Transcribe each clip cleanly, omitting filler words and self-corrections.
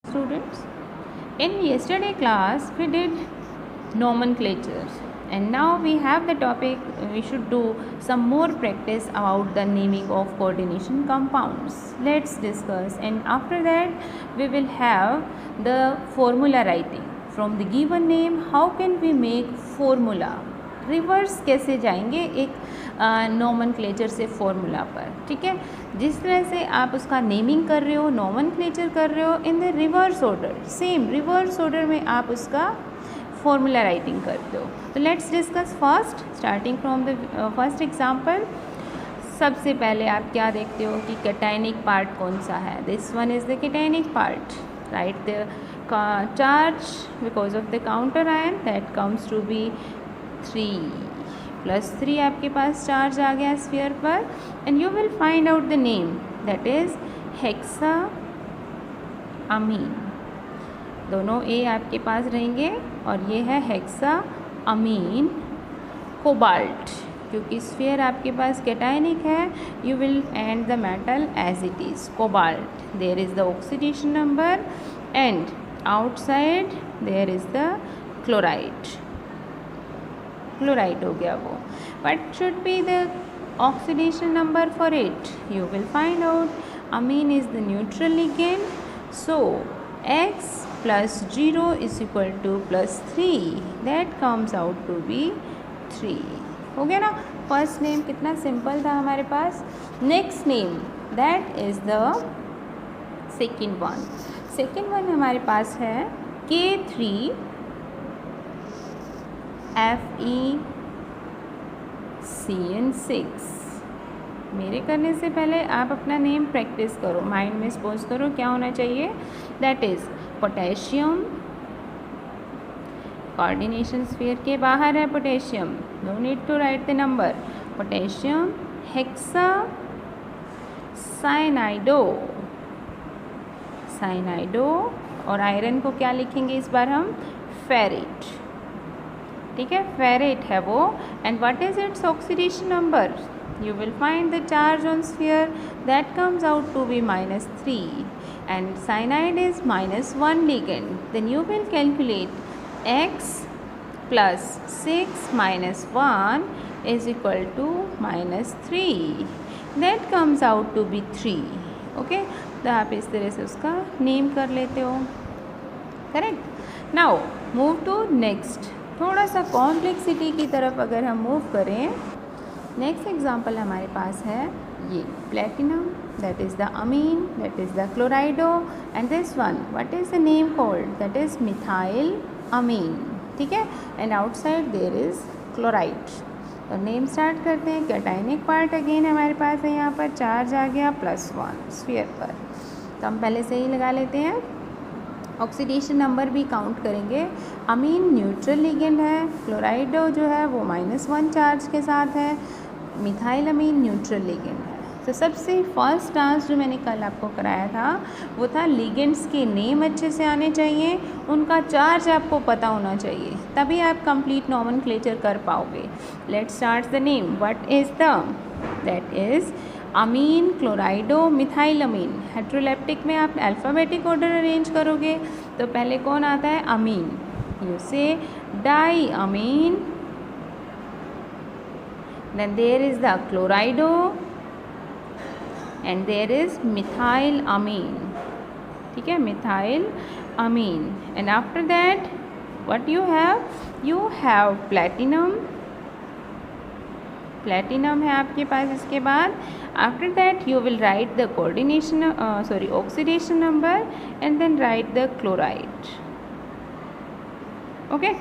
Students, in yesterday class we did nomenclature, and now we have the topic. We should do some more practice about the naming of coordination compounds. Let's discuss, and after that we will have the formula writing. From the given name, how can we make formula? Reverse कैसे जाएंगे एक nomenclature से formula पर, ठीक है। जिस तरह से आप उसका नेमिंग कर रहे हो, नोमेनक्लेचर कर रहे हो, in the reverse order, same reverse order में आप उसका फॉर्मूला राइटिंग करते हो। तो let's discuss first, starting from the first example. सबसे पहले आप क्या देखते हो कि कैटायनिक पार्ट कौन सा है। This one is the cationic part. Right the charge because of the counter ion that comes to be 3 +3 आपके पास चार्ज आ गया स्फीयर पर, and you will find out the name that is hexa amine. दोनों ए आपके पास रहेंगे और ये है हेक्सा अमीन कोबाल्ट। क्योंकि स्फीयर आपके पास कैटायनिक है, you will end the metal as it is cobalt. There is the oxidation number and outside there is the chloride. Chloride हो गया वो, but should be the oxidation number for it, you will find out amine is the neutral ligand, so x + 0 = +3, that comes out to be 3। हो गया ना। First name कितना simple था हमारे पास। Next name that is the second one. Second one हमारे पास है K3 FeCN6। मेरे करने से पहले आप अपना नेम प्रैक्टिस करो, माइंड में सपोज करो क्या होना चाहिए। That is potassium, coordination sphere के बाहर है potassium, no need to write the number. Potassium hexa cyanido और आयरन को क्या लिखेंगे इस बार हम, फेरेट। ठीक है, फेरेट है वो। And what is it's oxidation number, you will find the charge on sphere that comes out to be -3, and cyanide is -1 ligand. Then you will calculate x + 6 - 1 = -3, that comes out to be 3। Okay, तो आप इस तरह से उसका name कर लेते हो। Correct. Now move to next. थोड़ा सा कॉम्प्लेक्सिटी की तरफ अगर हम मूव करें, नेक्स्ट एग्जाम्पल हमारे पास है ये platinum, that is the amine, that is the chlorido, and this one what is the name called, that is methyl amine. ठीक है, and outside there is chloride. तो नेम स्टार्ट करते हैं। कैटायनिक पार्ट अगेन हमारे पास है, यहाँ पर चार्ज आ गया +1 स्फीयर पर, तो हम पहले से ही लगा लेते हैं। ऑक्सीडेशन नंबर भी काउंट करेंगे। अमीन न्यूट्रल लिगेंड है, क्लोराइडो जो है वो -1 चार्ज के साथ है, मिथाइल अमीन न्यूट्रल लिगेंड है। तो सबसे फर्स्ट टास्क जो मैंने कल आपको कराया था वो था लिगेंड्स के नेम अच्छे से आने चाहिए, उनका चार्ज आपको पता होना चाहिए, तभी आप कंप्लीट नोमेनक्लेचर कर पाओगे। Let's start the name. What is the, that is amine, chlorido, methyl amine. Heteroleptic में आप अल्फ़ाबेटिक ऑर्डर अरेंज करोगे, तो पहले कौन आता है, अमीन। यू से di amine, then there is the chlorido and there is methyl amine। ठीक है, methyl amine। and after that what you have platinum है आपके पास। इसके बाद after that you will write the coordination oxidation number and then write the chloride। Okay,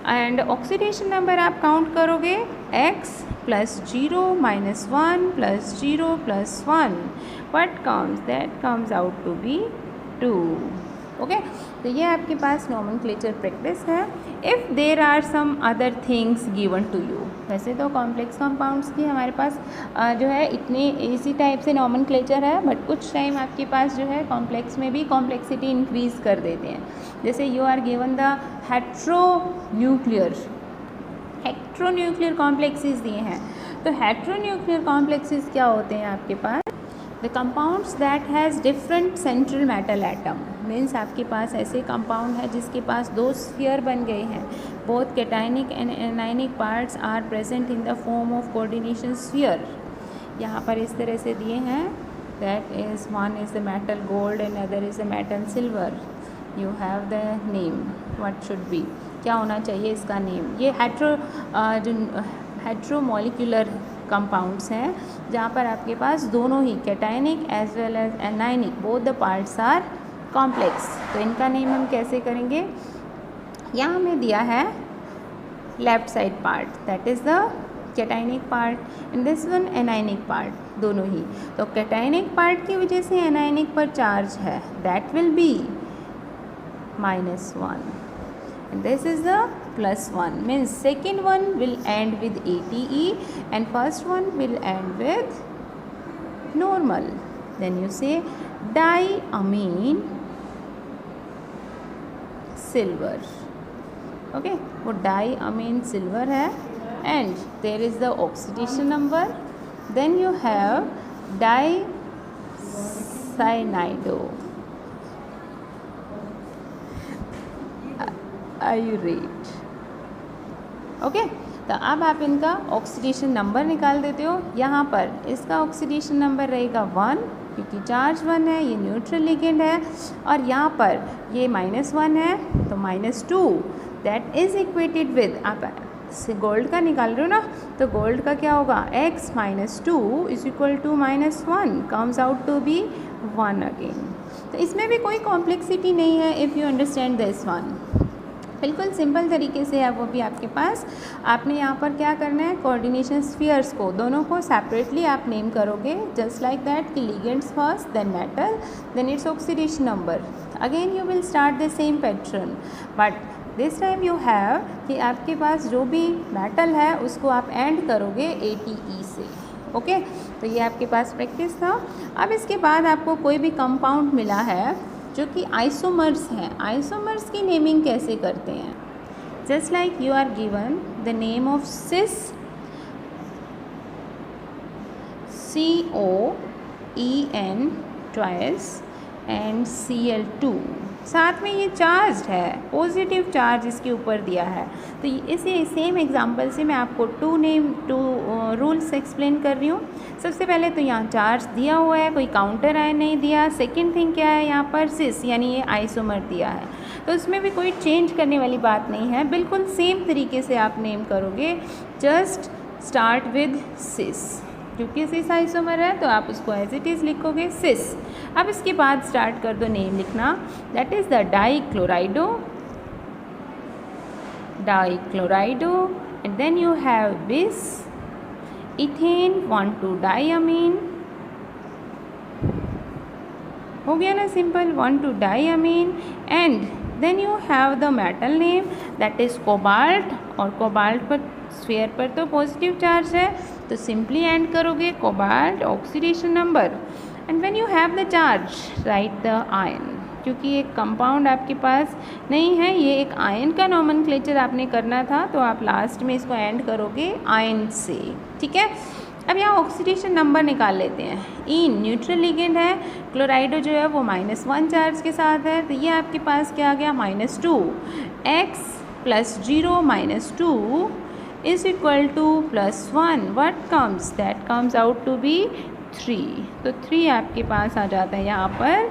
and oxidation number आप count करोगे x + 0 - 1 + 0 + 1, what comes, that comes out to be 2। Okay, तो ये आपके पास नोमेनक्लेचर प्रैक्टिस है। If there are some other things given to you, वैसे तो complex compounds की हमारे पास जो है इतने इसी टाइप से नोमेनक्लेचर है, बट कुछ टाइम आपके पास जो है कॉम्प्लेक्स में भी कॉम्प्लेक्सिटी इंक्रीज़ कर देते हैं। जैसे you are given the heteronuclear complexes दिए हैं, तो हेट्रोन्यूक्लियर कॉम्प्लेक्सेस क्या होते हैं आपके पास, the compounds that has different central metal atom, means आपके पास ऐसे कंपाउंड है जिसके पास दो स्फीयर बन गए हैं. Both cationic and anionic parts are present in the form of coordination sphere. यहाँ पर इस तरह से दिए हैं. That is one is the metal gold and other is the metal silver. You have the name. What should be, क्या होना चाहिए इसका नेम. ये हेट्रोमोलिकुलर कंपाउंड्स हैं जहाँ पर आपके पास दोनों ही cationic as well as anionic both the parts are complex. तो इनका नेम हम कैसे करेंगे. यहाँ हमें दिया है left side part, that is the cationic part, and this one anionic part, दोनों ही. तो कैटायनिक पार्ट की वजह से एनायनिक पर चार्ज है, that will be -1, and this is the +1, means second one will end with ATE and first one will end with normal. Then you say diamine silver. Okay, वो diamine silver है, and there is the oxidation number. Then you have dicyanide. Aurate. Okay, तो अब आप इनका oxidation number निकाल देते हो. यहाँ पर इसका ऑक्सीडेशन नंबर रहेगा 1 क्योंकि चार्ज 1 है, ये न्यूट्रल लिगेंड है, और यहाँ पर ये -1 है तो -2 दैट इज़ इक्वेटेड विद, आप गोल्ड का निकाल रहे हो ना, तो गोल्ड का क्या होगा, x - 2 = -1 comes out to be 1 again. तो इसमें भी कोई कॉम्प्लेक्सिटी नहीं है if you understand this one. बिल्कुल सिंपल तरीके से है वो भी आपके पास. आपने यहाँ पर क्या करना है, कोऑर्डिनेशन स्फीयर्स को दोनों को सेपरेटली आप नेम करोगे, जस्ट लाइक दैट कि ligands first, then metal, then its oxidation number. Again you will start the same pattern, but this time you have कि आपके पास जो भी मेटल है उसको आप एंड करोगे ATE से. ओके, तो ये आपके पास प्रैक्टिस था. अब इसके बाद आपको कोई भी कंपाउंड मिला है जो कि आइसोमर्स हैं, आइसोमर्स की नेमिंग कैसे करते हैं. Just like you are given the name of cis, COEN twice and Cl2. साथ में ये चार्ज है, पॉजिटिव चार्ज इसके ऊपर दिया है. तो इसे सेम एग्जांपल से मैं आपको टू रूल्स एक्सप्लेन कर रही हूँ. सबसे पहले तो यहाँ चार्ज दिया हुआ है, कोई काउंटर आयन नहीं दिया. सेकंड थिंग क्या है, यहाँ पर सिस यानी ये आइसोमर दिया है, तो उसमें भी कोई चेंज करने वाली बात नहीं है, बिल्कुल सेम तरीके से आप नेम करोगे. जस्ट स्टार्ट विद सिस, क्योंकि सिस आइसोमर है तो आप उसको एज इट इज़ लिखोगे सिस. अब इसके बाद स्टार्ट कर दो नेम लिखना, that is the dichlorido, and then you have bis, ethane 1,2-diamine. हो गया ना simple, 1,2-diamine. And then you have the metal name that is cobalt, और कोबाल्ट पर स्फीयर पर तो पॉजिटिव चार्ज है तो सिंपली एंड करोगे cobalt, oxidation number. And when you have the charge right the ion, क्योंकि एक कंपाउंड आपके पास नहीं है, ये एक आयन का नॉमेनक्लेचर आपने करना था, तो आप लास्ट में इसको एंड करोगे आयन से. ठीक है, अब यहाँ ऑक्सीडेशन नंबर निकाल लेते हैं. इन न्यूट्रल लिगेंड है, क्लोराइडो जो है वो -1 चार्ज के साथ है, तो ये आपके पास क्या आ गया, -2. x + 0 - 2 is equal to +1. what comes, that comes out to be 3. तो 3 आपके पास आ जाता है यहाँ पर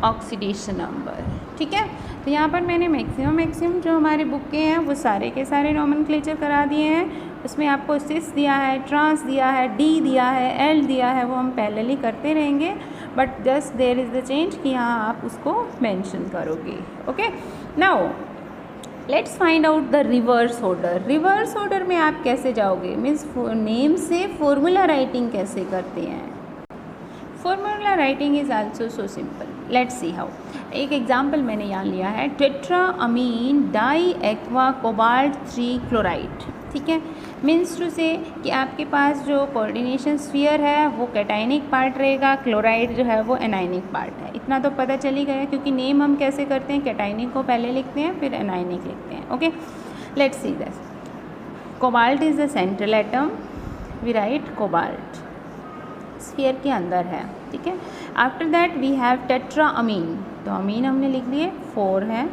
ऑक्सीडेशन नंबर. ठीक है, तो यहाँ पर मैंने मैक्सिमम जो हमारे बुक के हैं वो सारे के सारे नॉमेनक्लेचर करा दिए हैं. उसमें आपको सिस दिया है, ट्रांस दिया है, D दिया है, L दिया है, वो हम पैरेलली करते रहेंगे, but just there is the change कि यहाँ आप उसको मेंशन करोगे. Okay, now let's find out the reverse order. Reverse order में आप कैसे जाओगे, मीन्स नेम से फॉर्मूला राइटिंग कैसे करते हैं. Formula writing is also so simple. Let's see how. एक एग्जांपल मैंने यहाँ लिया है, tetraamine di aqua cobalt 3 chloride. ठीक है, मीन्स टू से कि आपके पास जो कोऑर्डिनेशन स्फीयर है वो कैटायनिक पार्ट रहेगा, क्लोराइड जो है वो एनायनिक पार्ट है. इतना तो पता चल ही गया, क्योंकि नेम हम कैसे करते हैं, कैटायनिक को पहले लिखते हैं फिर एनायनिक लिखते हैं. Okay, let's see this. Cobalt is the central atom, we write cobalt sphere के अंदर है. ठीक है। After that we have tetra amine, तो अमीन हमने लिख लिए 4 है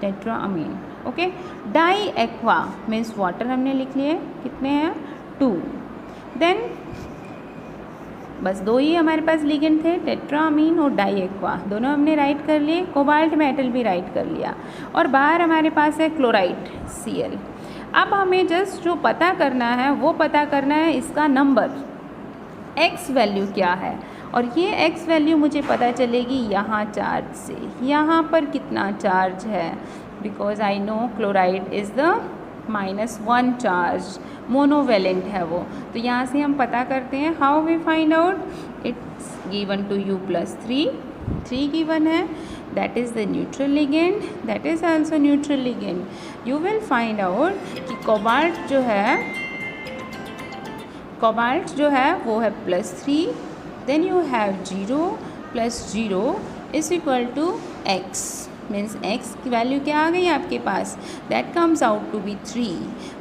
tetra amine, okay. Di aqua means water हमने लिख लिए, कितने हैं 2। देन बस 2 ही हमारे पास लिगेंड थे, टेट्रा अमीन और डाई एक्वा, दोनों हमने राइट कर लिए। कोबाल्ट मेटल भी राइट कर लिया और बाहर हमारे पास है क्लोराइड Cl। अब हमें जस्ट जो पता करना है वो पता करना है इसका नंबर, x वैल्यू क्या है, और ये x वैल्यू मुझे पता चलेगी यहाँ चार्ज से। यहाँ पर कितना चार्ज है, because I know chloride is the -1 charge, monovalent है वो, तो यहाँ से हम पता करते हैं। How we find out, it's given to U + 3 given है, that is the neutral ligand, that is also neutral ligand. You will find out कि कोबाल्ट जो है वो है +3, then you have 0 + 0 is equal to x, means x की value क्या आ गई आपके पास, that comes out to be 3,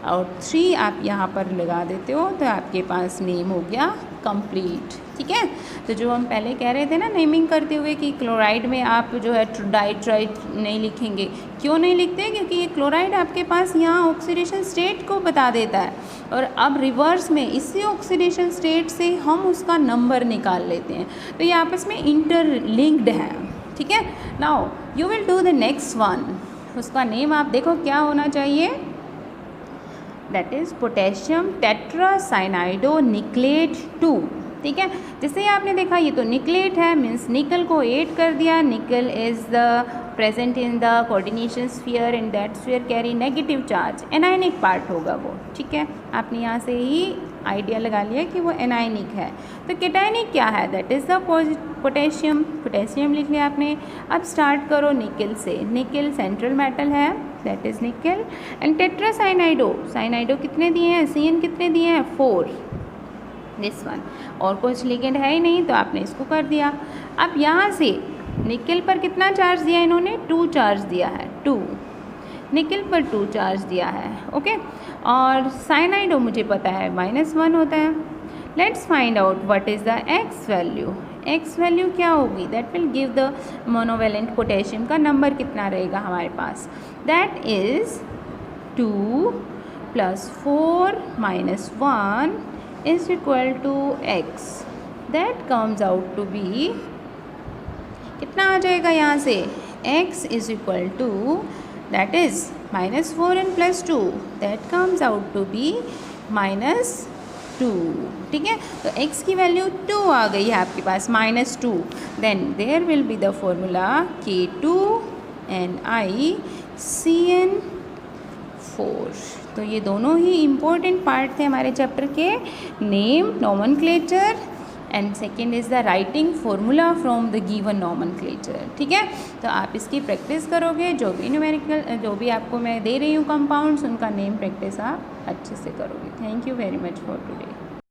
और 3 आप यहाँ पर लगा देते हो तो आपके पास नेम हो गया कंप्लीट, ठीक है। तो जो हम पहले कह रहे थे ना नेमिंग करते हुए कि क्लोराइड में आप जो है डाइट्राइट नहीं लिखेंगे, क्यों नहीं लिखते, क्योंकि ये क्लोराइड आपके पास यहाँ ऑक्सीडेशन स्टेट को बता देता है, और अब रिवर्स में इसी ऑक्सीडेशन स्टेट से हम उसका नंबर निकाल लेते हैं, तो ये आपस में इंटरलिंक्ड है, ठीक है। Now you will do the next one, उसका नेम आप देखो क्या होना चाहिए, दैट इज़ पोटेशियम टेट्रासाइनाइडो निकलेट 2, ठीक है। जैसे ही आपने देखा ये तो निकलेट है, मीन्स निकल को 8 कर दिया, निकल is the present in the coordination sphere and that sphere carry negative charge, anionic part होगा वो, ठीक है। आपने यहाँ से ही आइडिया लगा लिया कि वो एनायनिक है। तो केटायनिक क्या है, that is the potassium, potassium लिख लिया आपने। अब स्टार्ट करो निकल से, निकल सेंट्रल मेटल है, दैट इज़ निकल, एंड टेट्रासाइनाइडो, साइनाइडो कितने दिए हैं, CN कितने दिए हैं 4, दिस वन, और कुछ लिगेंड है ही नहीं तो आपने इसको कर दिया। अब यहाँ से निकल पर कितना चार्ज दिया इन्होंने, 2 चार्ज दिया है, 2 निकल पर 2 चार्ज दिया है, ओके। और साइनाइडो मुझे पता है -1 होता है। Let's find out what is the x value, x value क्या होगी, that will give the monovalent potassium का नंबर कितना रहेगा हमारे पास, that is 2 + 4 - 1 is equal to x, that comes out to be, कितना आ जाएगा यहाँ से, x is equal to, that is -4 and +2, that comes out to be -2, ठीक है। तो x की वैल्यू 2 आ गई है आपके पास, -2, then there will be the formula K2NiCN4। तो ये दोनों ही इम्पोर्टेंट पार्ट थे हमारे चैप्टर के, name, nomenclature, and second is the writing formula from the given nomenclature, ठीक है। तो आप इसकी प्रैक्टिस करोगे, जो भी न्यूमेरिकल जो भी आपको मैं दे रही हूँ कंपाउंड्स, उनका नेम प्रैक्टिस आप अच्छे से करोगे। Thank you very much for today.